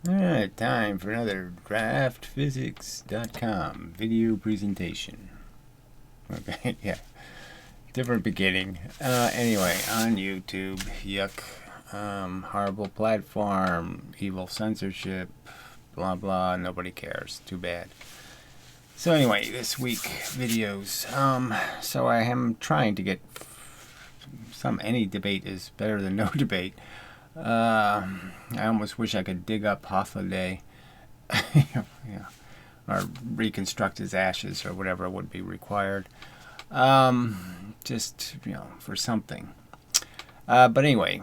Alright, time for another DraftPhysics.com video presentation. Okay, yeah. Different beginning. Anyway, on YouTube, yuck. Horrible platform, evil censorship, blah blah, nobody cares. Too bad. So anyway, this week videos. So I am trying to get any debate is better than no debate. I almost wish I could dig up Hoffaday, yeah, or reconstruct his ashes or whatever would be required. Just for something. But anyway,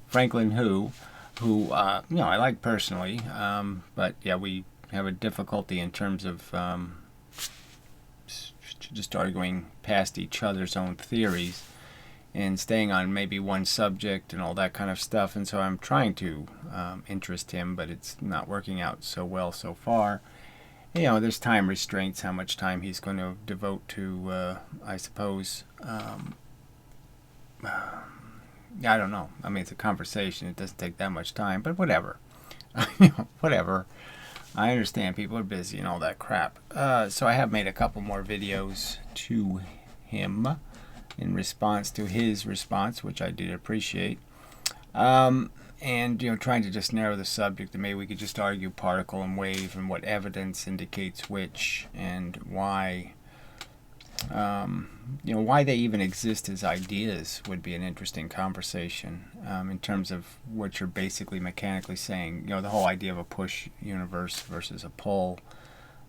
Franklin, who I like personally, but yeah, we have a difficulty in terms of just arguing past each other's own theories and staying on maybe one subject and all that kind of stuff. And so I'm trying to interest him, but it's not working out so well so far. There's time restraints, how much time he's going to devote to, I suppose. I don't know. I mean, it's a conversation. It doesn't take that much time, but whatever. Whatever. I understand people are busy and all that crap. So I have made a couple more videos to him in response to his response, which I did appreciate. And trying to just narrow the subject, and maybe we could just argue particle and wave and what evidence indicates which, and why why they even exist as ideas would be an interesting conversation, in terms of what you're basically mechanically saying. The whole idea of a push universe versus a pull.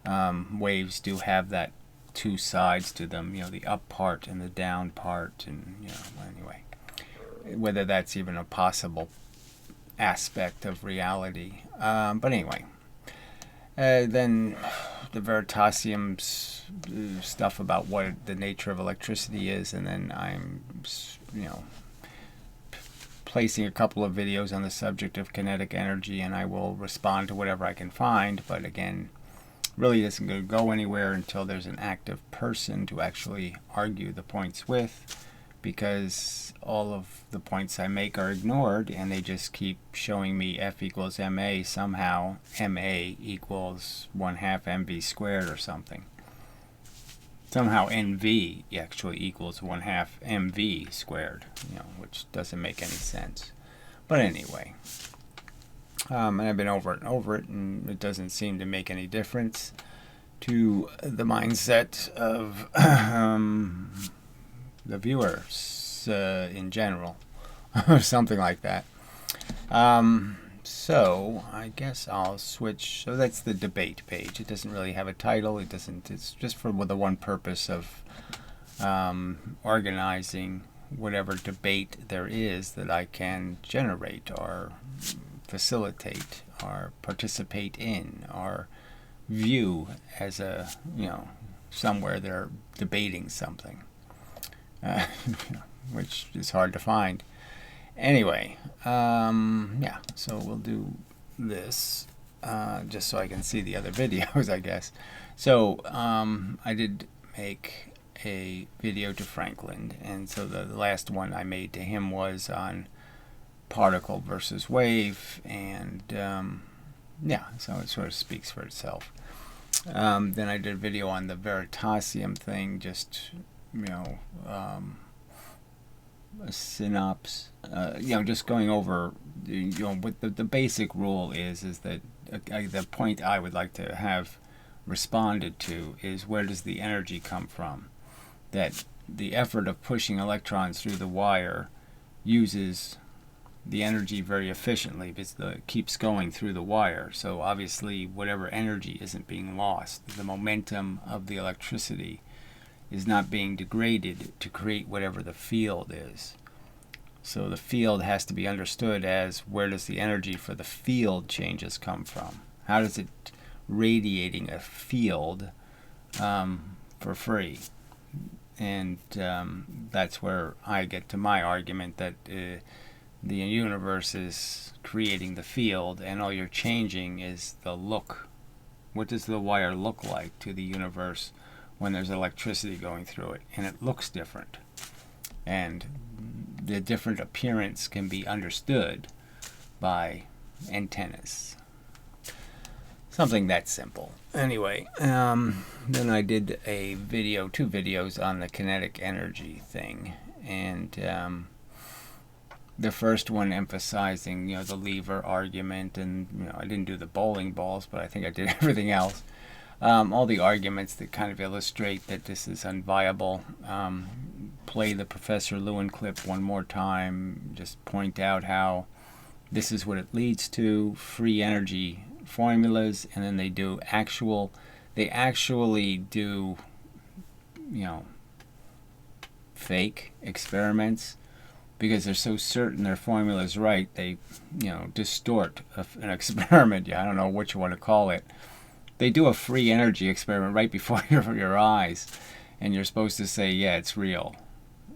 Waves do have that two sides to them, the up part and the down part, and anyway, whether that's even a possible aspect of reality. But anyway, then the Veritasium's stuff about what the nature of electricity is, and then I'm placing a couple of videos on the subject of kinetic energy, and I will respond to whatever I can find, but again, really isn't going to go anywhere until there's an active person to actually argue the points with, because all of the points I make are ignored, and they just keep showing me F equals ma. Somehow ma equals 1/2 mv squared or something. Somehow nv actually equals 1/2 mv squared, which doesn't make any sense. But anyway, and I've been over it and over it, and it doesn't seem to make any difference to the mindset of the viewers in general, or something like that. So I guess I'll switch. So that's the debate page. It doesn't really have a title. It doesn't. It's just for the one purpose of organizing whatever debate there is that I can generate or facilitate or participate in or view as a somewhere they're debating something, which is hard to find. Anyway, yeah, so we'll do this just so I can see the other videos, I guess. So I did make a video to Franklin, and so the last one I made to him was on particle versus wave, and yeah, so it sort of speaks for itself. Then I did a video on the Veritasium thing, just a synopsis, just going over what the basic rule is that the point I would like to have responded to is, where does the energy come from? That the effort of pushing electrons through the wire uses the energy very efficiently, because it keeps going through the wire. So obviously whatever energy isn't being lost, the momentum of the electricity is not being degraded to create whatever the field is. So the field has to be understood as, where does the energy for the field changes come from? How does it radiating a field for free? And that's where I get to my argument that the universe is creating the field, and all you're changing is the look. What does the wire look like to the universe when there's electricity going through it? And it looks different. And the different appearance can be understood by antennas. Something that simple. Anyway, then I did a video, 2 videos on the kinetic energy thing, and the first one emphasizing, the lever argument, and I didn't do the bowling balls, but I think I did everything else. All the arguments that kind of illustrate that this is unviable. Play the Professor Lewin clip one more time. Just point out how this is what it leads to: free energy formulas, and then they actually do fake experiments because they're so certain their formula is right. They distort an experiment. I don't know what you want to call it. They do a free energy experiment right before your eyes, and you're supposed to say, yeah, it's real.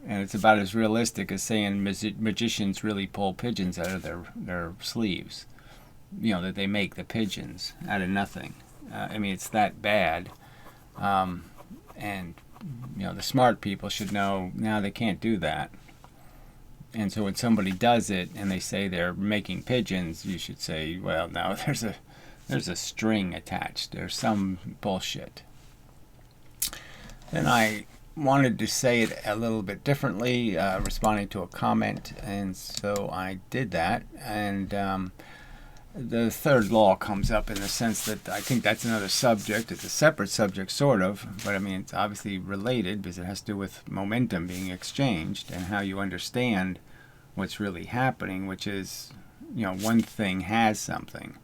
And it's about as realistic as saying magicians really pull pigeons out of their sleeves. That they make the pigeons out of nothing. It's that bad. And the smart people should know now they can't do that. And so when somebody does it and they say they're making pigeons, you should say, well, no, there's a string attached. There's some bullshit. Then I wanted to say it a little bit differently, responding to a comment, and so I did that. And the third law comes up in the sense that I think that's another subject. It's a separate subject, sort of, but it's obviously related because it has to do with momentum being exchanged and how you understand what's really happening, which is, one thing has something.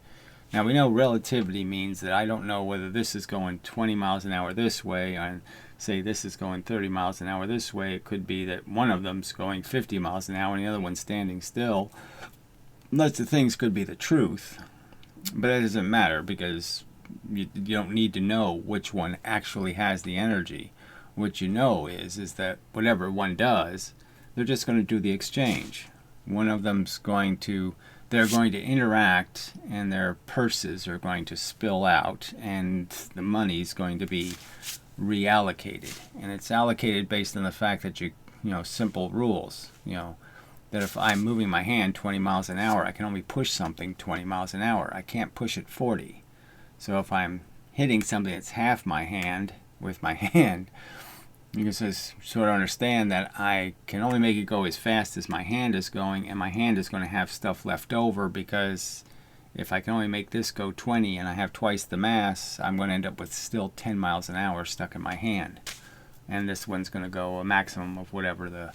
Now, we know relativity means that I don't know whether this is going 20 miles an hour this way and say this is going 30 miles an hour this way. It could be that one of them's going 50 miles an hour and the other one's standing still. Lots of things could be the truth, but that doesn't matter because you don't need to know which one actually has the energy. What you know is that whatever one does, they're just going to do the exchange. One of them's they're going to interact, and their purses are going to spill out, and the money's going to be reallocated. And it's allocated based on the fact that simple rules, that if I'm moving my hand 20 miles an hour, I can only push something 20 miles an hour. I can't push it 40. So if I'm hitting something that's half my hand with my hand, you can sort of understand that I can only make it go as fast as my hand is going, and my hand is going to have stuff left over, because if I can only make this go 20 and I have twice the mass, I'm going to end up with still 10 miles an hour stuck in my hand. And this one's going to go a maximum of whatever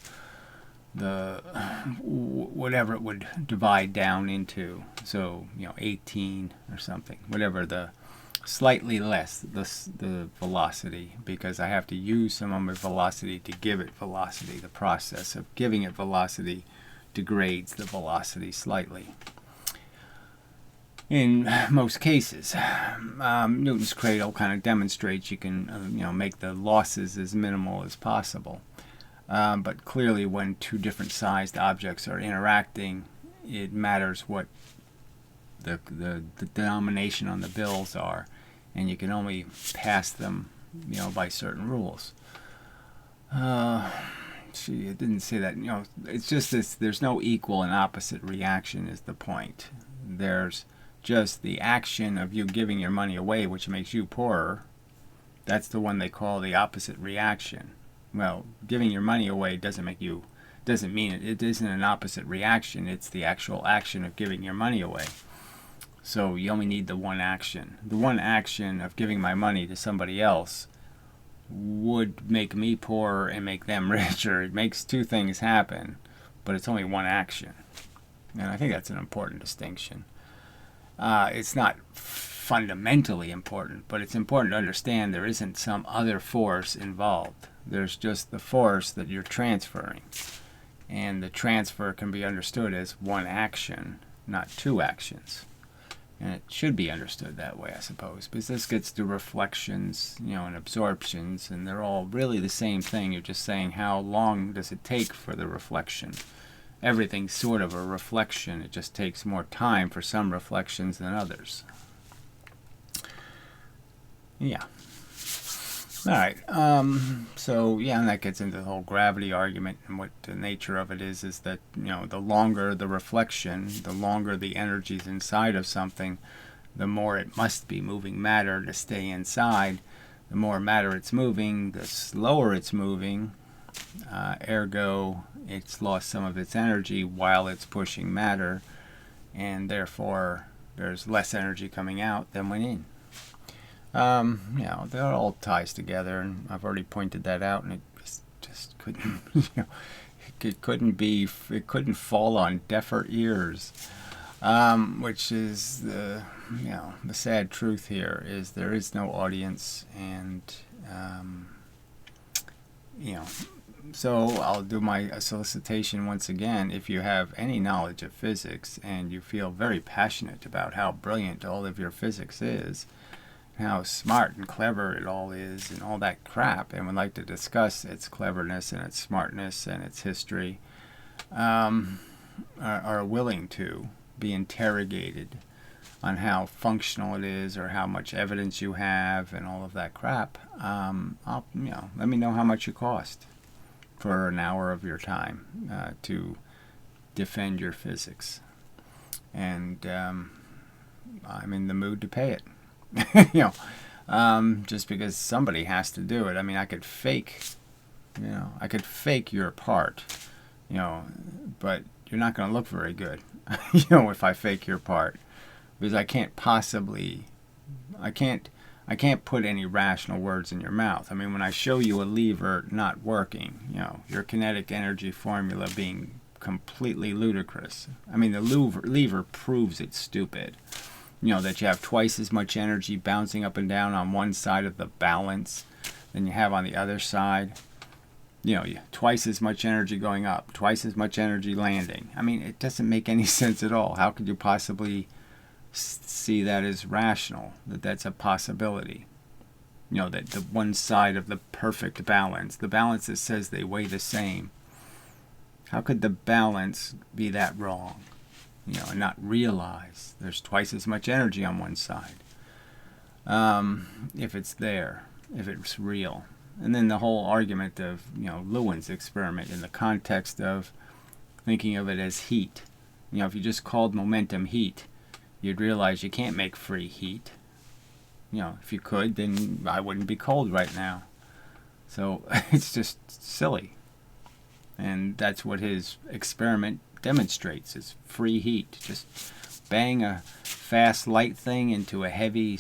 whatever it would divide down into. So 18 or something, whatever the slightly less the velocity, because I have to use some of my velocity to give it velocity. The process of giving it velocity degrades the velocity slightly. In most cases, Newton's cradle kind of demonstrates you can make the losses as minimal as possible. But clearly, when 2 different sized objects are interacting, it matters what the denomination on the bills are, and you can only pass them, by certain rules. It didn't say that. It's just this. There's no equal and opposite reaction is the point. There's just the action of you giving your money away, which makes you poorer. That's the one they call the opposite reaction. Well, giving your money away doesn't mean it isn't an opposite reaction. It's the actual action of giving your money away. So you only need the one action. The one action of giving my money to somebody else would make me poorer and make them richer. It makes 2 things happen, but it's only one action. And I think that's an important distinction. It's not fundamentally important, but it's important to understand there isn't some other force involved. There's just the force that you're transferring. And the transfer can be understood as one action, not 2 actions. And it should be understood that way, I suppose, because this gets to reflections, and absorptions, and they're all really the same thing. You're just saying how long does it take for the reflection. Everything's sort of a reflection. It just takes more time for some reflections than others. Yeah. All right. So yeah, and that gets into the whole gravity argument, and what the nature of it is that, the longer the reflection, the longer the energies inside of something, the more it must be moving matter to stay inside. The more matter it's moving, the slower it's moving. Ergo, it's lost some of its energy while it's pushing matter, and therefore there's less energy coming out than went in. That all ties together, and I've already pointed that out, and it just couldn't, it couldn't fall on deafer ears. Which is the sad truth here is there is no audience, and so I'll do my solicitation once again. If you have any knowledge of physics and you feel very passionate about how brilliant all of your physics is, how smart and clever it all is and all that crap, and would like to discuss its cleverness and its smartness and its history, are willing to be interrogated on how functional it is or how much evidence you have and all of that crap, let me know how much you cost for an hour of your time to defend your physics. And I'm in the mood to pay it. Just because somebody has to do it. I mean, I could fake your part, but you're not going to look very good, if I fake your part, because I can't put any rational words in your mouth. I mean, when I show you a lever not working, your kinetic energy formula being completely ludicrous. I mean, the lever proves it's stupid. That you have twice as much energy bouncing up and down on one side of the balance than you have on the other side. Twice as much energy going up, twice as much energy landing. I mean, it doesn't make any sense at all. How could you possibly see that as rational, that that's a possibility? That the one side of the perfect balance, the balance that says they weigh the same, how could the balance be that wrong? And not realize there's twice as much energy on one side. If it's there, if it's real. And then the whole argument of, Lewin's experiment in the context of thinking of it as heat. If you just called momentum heat, you'd realize you can't make free heat. If you could, then I wouldn't be cold right now. So it's just silly. And that's what his experiment demonstrates, is free heat. Just bang a fast light thing into a heavy,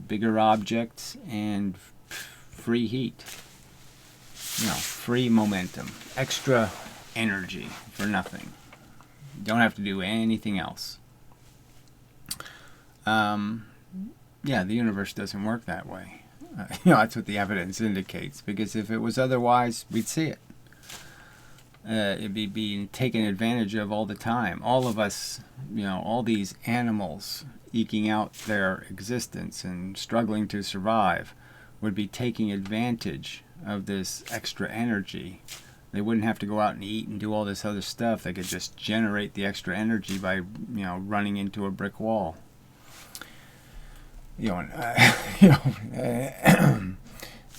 bigger object, and free heat. Free momentum. Extra energy for nothing. You don't have to do anything else. The universe doesn't work that way. That's what the evidence indicates, because if it was otherwise, we'd see it. It'd be being taken advantage of all the time. All of us, all these animals eking out their existence and struggling to survive would be taking advantage of this extra energy. They wouldn't have to go out and eat and do all this other stuff. They could just generate the extra energy by, running into a brick wall. It's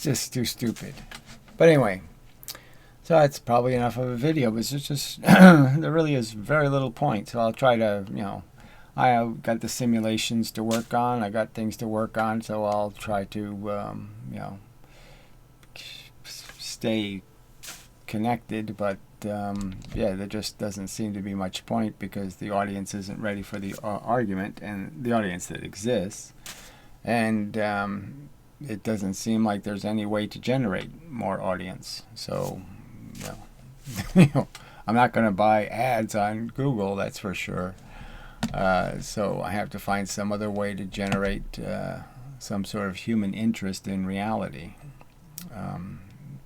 just too stupid. But anyway. So that's probably enough of a video, but it's just there really is very little point. So I'll try to, I got the simulations to work on. I got things to work on, so I'll try to, stay connected. But, there just doesn't seem to be much point, because the audience isn't ready for the argument, and the audience that exists. And it doesn't seem like there's any way to generate more audience. So... I'm not going to buy ads on Google, that's for sure. So I have to find some other way to generate some sort of human interest in reality.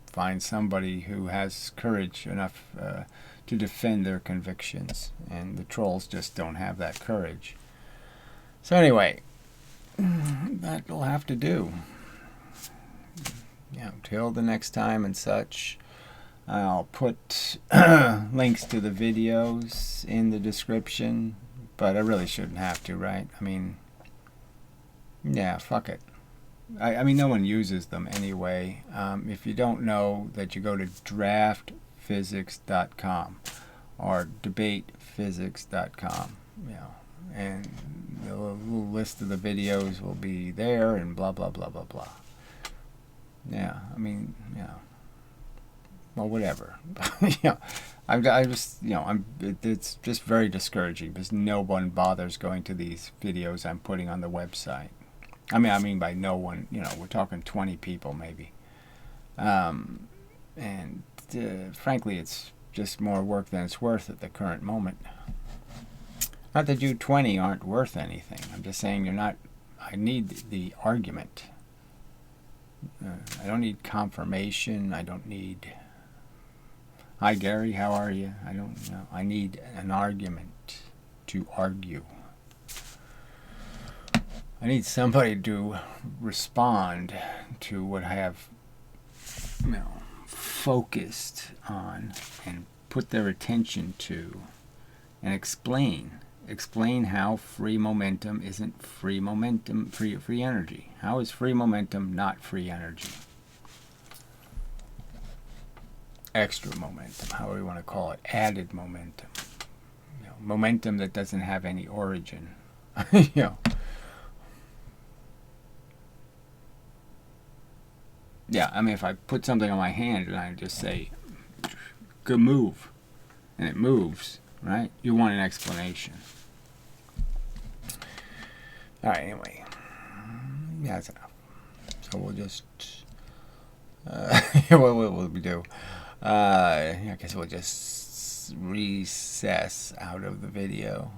Find somebody who has courage enough to defend their convictions, and the trolls just don't have that courage. So anyway, that'll have to do. Till the next time and such. I'll put links to the videos in the description, but I really shouldn't have to, right? I mean, fuck it. I mean, no one uses them anyway. If you don't know that, you go to draftphysics.com or debatephysics.com, you know, and the little list of the videos will be there and blah, blah, blah, blah, blah. Yeah, I mean, yeah. Well, whatever. I just, it's just very discouraging because no one bothers going to these videos I'm putting on the website. I mean by no one, we're talking 20 people maybe. And frankly, it's just more work than it's worth at the current moment. Not that you 20 aren't worth anything. I'm just saying you're not. I need the argument. I don't need confirmation. I don't need, hi Gary, how are you? I don't know. I need an argument to argue. I need somebody to respond to what I have, focused on and put their attention to, and explain how free momentum isn't free momentum, free energy. How is free momentum not free energy? Extra momentum, however you want to call it, added momentum. Momentum that doesn't have any origin. Yeah, I mean, if I put something on my hand and I just say, good move, and it moves, right? You want an explanation. All right, anyway. Yeah, that's enough. So we'll just, what will we do? I guess we'll just recess out of the video.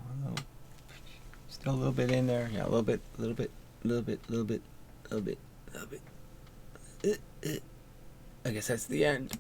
Still a little bit in there. Yeah, a little bit. I guess that's the end.